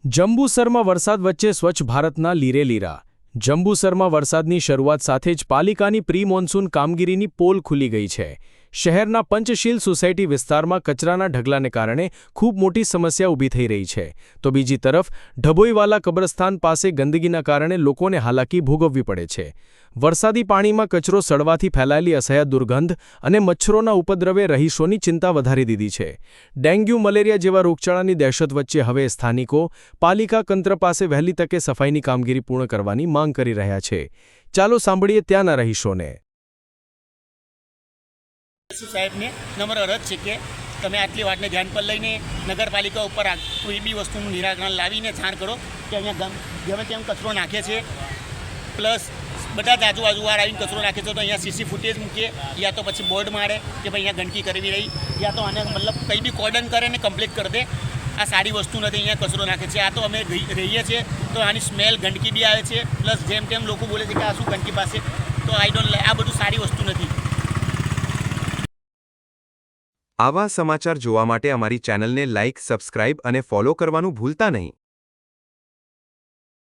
જંબુસરમાં વરસાદ વચ્ચે સ્વચ્છ ભારતના લીરે લીરા। જંબુસરમાં વરસાદની શરૂઆત સાથે જ પાલિકાની પ્રી મોન્સૂન કામગીરીની પોલ ખુલી ગઈ છે। શહેરના પંચશીલ સોસાયટી વિસ્તારમાં કચરાના ઢગલાને કારણે ખૂબ મોટી સમસ્યા ઊભી થઈ રહી છે, તો બીજી તરફ ઢબોઈવાલા કબ્રસ્તાન પાસે ગંદકીના કારણે લોકોને હાલાકી ભોગવવી પડે છે। વરસાદી પાણીમાં કચરો સડવાથી ફેલાયેલી અસહ્ય દુર્ગંધ અને મચ્છરોના ઉપદ્રવે રહીશોની ચિંતા વધારી દીધી છે। ડેન્ગ્યુ, મલેરિયા જેવા રોગચાળાની દહેશત વચ્ચે હવે સ્થાનિકો પાલિકા તંત્ર પાસે વહેલી તકે સફાઈની કામગીરી પૂર્ણ કરવાની માંગ કરી રહ્યા છે। ચાલો સાંભળીએ ત્યાંના રહીશોને। સાહેબને નમ્ર અરજ છે કે તમે આટલી વાતને ધ્યાન પર લઈને નગરપાલિકા ઉપર કોઈ બી વસ્તુનું નિરાકરણ લાવીને જાણ કરો કે અહીંયા ગમે તેમ કચરો નાખે છે, પ્લસ બધા જ આજુબાજુવાળા આવીને કચરો નાખે છે તો અહીંયા સીસી ફૂટેજ મૂકીએ, યા તો પછી બોર્ડ મારે કે ભાઈ અહીંયા ગંદકી કરવી રહી, યા તો આને મતલબ કંઈ બી કોર્ડન કરે ને કમ્પ્લીટ કરી દે। આ સારી વસ્તુ નથી, અહીંયા કચરો નાખે છે। આ તો અમે રહીએ છીએ તો આની સ્મેલ ગંદકી બી આવે છે, પ્લસ જેમ તેમ લોકો બોલે છે કે આ શું ગંદકી પાસે, તો આઈ ડોન્ટ લાઈક, આ બધું સારી વસ્તુ નથી। આવા સમાચાર જોવા માટે અમારી ચેનલને લાઇક, સબસ્ક્રાઇબ અને ફોલો કરવાનું ભૂલતા નહીં।